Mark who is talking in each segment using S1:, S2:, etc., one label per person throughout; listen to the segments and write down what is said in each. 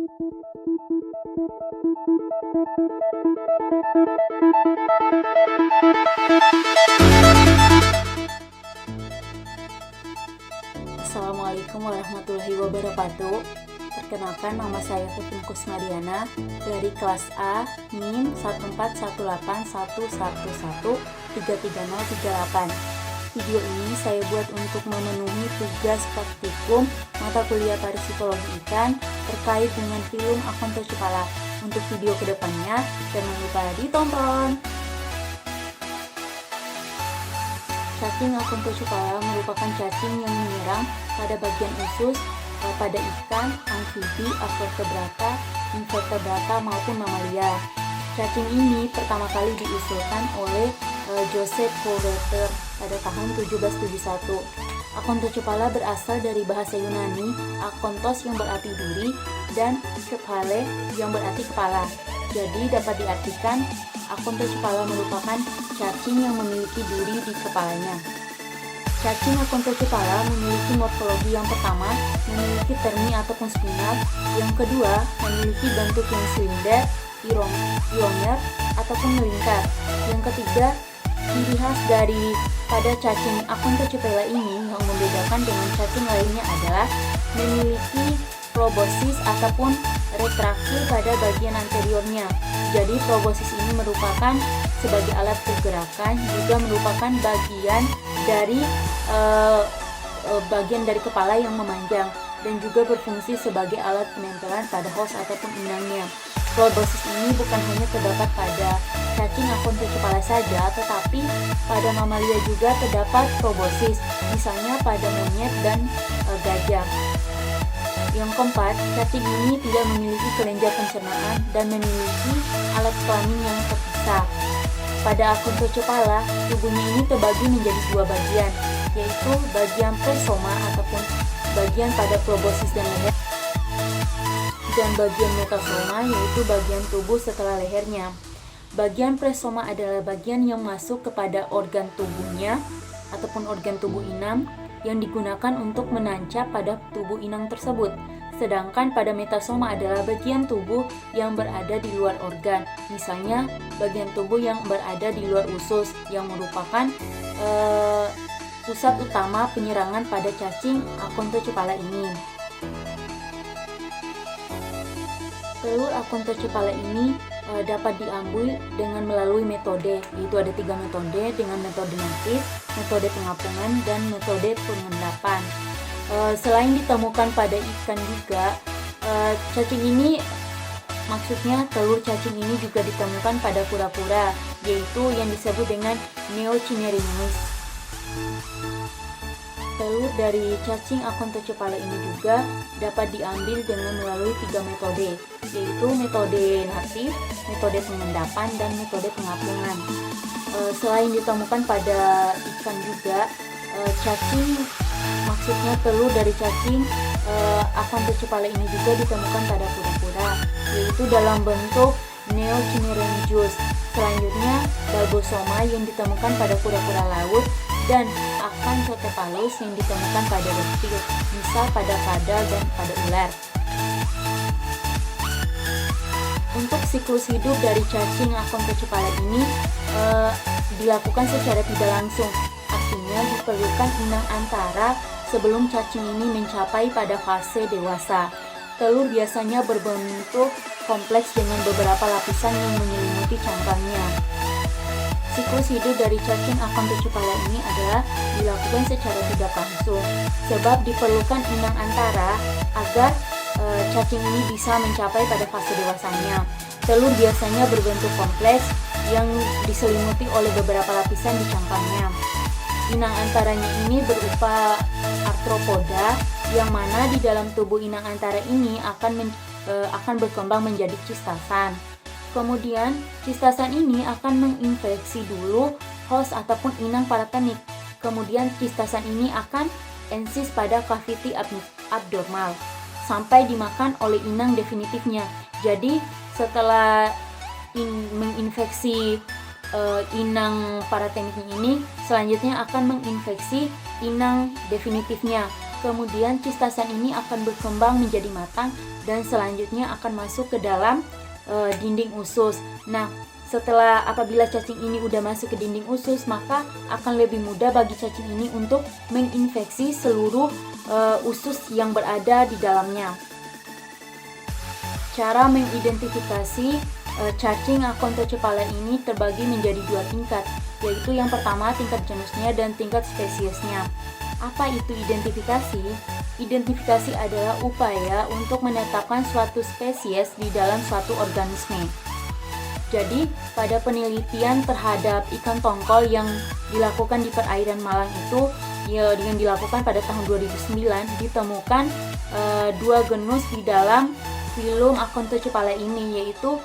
S1: Assalamualaikum warahmatullahi wabarakatuh. Perkenalkan, nama saya Kevin Kusmadiana dari kelas A NIM 1418111333038. Video ini saya buat untuk memenuhi tugas praktikum mata kuliah Parapsikologi Ikan terkait dengan film Akon Tocipala. Untuk video kedepannya jangan lupa ditonton. Cacing akon tocipala merupakan cacing yang menyerang pada bagian usus pada ikan, amfibi, vertebrata, invertebrata maupun mamalia. Cacing ini pertama kali diusulkan oleh Joseph Coureter pada tahun 1771. Akon tocipala berasal dari bahasa Yunani akontos yang berarti duri dan kephale yang berarti kepala. Jadi dapat diartikan akon tocipala merupakan cacing yang memiliki duri di kepalanya. Cacing akon tocipala memiliki morfologi yang pertama, memiliki terni ataupun spinal. Yang kedua, memiliki bentuk yang silinder, ironier ataupun melingkar. Yang ketiga, ciri khas pada cacing akon tocipala ini yang membedakan dengan cacing lainnya adalah memiliki probosis ataupun retraksi pada bagian anteriornya. Jadi probosis ini merupakan sebagai alat pergerakan, juga merupakan bagian dari kepala yang memanjang dan juga berfungsi sebagai alat penempelan pada hos ataupun inangnya. Probosis ini bukan hanya terdapat pada cacing akon tocipala saja, tetapi pada mamalia juga terdapat probosis, misalnya pada monyet dan gajah. Yang keempat, cacing ini tidak memiliki kelenjar pencernaan dan memiliki alat kelamin yang terpisah. Pada akon tocipala, tubuhnya ini terbagi menjadi dua bagian, yaitu bagian presoma ataupun bagian pada probosis dan leher, dan bagian metasoma yaitu bagian tubuh setelah lehernya. Bagian presoma adalah bagian yang masuk kepada organ tubuhnya ataupun organ tubuh inang yang digunakan untuk menancap pada tubuh inang tersebut. Sedangkan pada metasoma adalah bagian tubuh yang berada di luar organ, misalnya bagian tubuh yang berada di luar usus yang merupakan pusat utama penyerangan pada cacing akon tocipala ini. Telur akon tocipala ini dapat diambil dengan melalui metode, yaitu ada 3 metode, dengan metode natif, metode pengapungan, dan metode pengendapan. Selain ditemukan pada ikan juga, cacing ini, maksudnya telur cacing ini juga ditemukan pada kura-kura, yaitu yang disebut dengan Neochimerinus. Telur dari cacing akon tocipala ini juga dapat diambil dengan melalui 3 metode, yaitu metode natif, metode pengendapan, dan metode pengapungan. Selain ditemukan pada ikan juga, cacing, maksudnya telur dari cacing akon tocipala ini juga ditemukan pada kura-kura, yaitu dalam bentuk Neochimerenjus. Selanjutnya, Balbosoma yang ditemukan pada kura-kura laut, dan Acanthocephalus yang ditemukan pada reptil, misal pada kadal dan pada ular. Untuk siklus hidup dari cacing akon tocipala ini dilakukan secara tidak langsung, artinya diperlukan inang antara sebelum cacing ini mencapai pada fase dewasa. Telur biasanya berbentuk kompleks dengan beberapa lapisan yang menyelimuti cangkangnya. Siklus hidup dari cacing akon tocipala ini adalah dilakukan secara tidak langsung, sebab diperlukan inang antara agar cacing ini bisa mencapai pada fase dewasanya. Telur biasanya berbentuk kompleks yang diselimuti oleh beberapa lapisan di cangkangnya. Inang antaranya ini berupa arthropoda, yang mana di dalam tubuh inang antara ini akan berkembang menjadi cistasan. Kemudian, cistasan ini akan menginfeksi dulu hos ataupun inang paratenik. Kemudian, cistasan ini akan ensis pada kaviti abnormal sampai dimakan oleh inang definitifnya. Jadi, setelah menginfeksi inang parateniknya ini, selanjutnya akan menginfeksi inang definitifnya. Kemudian cistasan ini akan berkembang menjadi matang dan selanjutnya akan masuk ke dalam dinding usus. Nah, apabila cacing ini udah masuk ke dinding usus, maka akan lebih mudah bagi cacing ini untuk menginfeksi seluruh usus yang berada di dalamnya. Cara mengidentifikasi cacing akontocephala ini terbagi menjadi 2 tingkat, yaitu yang pertama tingkat genusnya dan tingkat spesiesnya. Apa itu identifikasi? Identifikasi adalah upaya untuk menetapkan suatu spesies di dalam suatu organisme. Jadi, pada penelitian terhadap ikan tongkol yang dilakukan di perairan Malang itu, yang dilakukan pada tahun 2009, ditemukan 2 genus di dalam filum Acontocephala ini, yaitu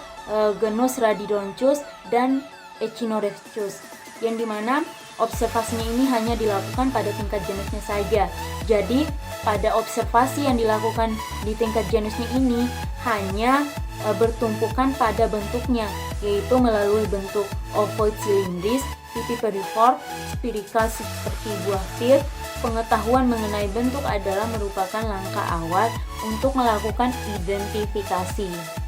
S1: genus Radiodonchus dan Echinorectus, yang dimana observasinya ini hanya dilakukan pada tingkat genusnya saja. Jadi pada observasi yang dilakukan di tingkat genusnya ini hanya bertumpukan pada bentuknya, yaitu melalui bentuk ovoid silindris, pipiperiform, spirikal seperti buah pir. Pengetahuan mengenai bentuk adalah merupakan langkah awal untuk melakukan identifikasi.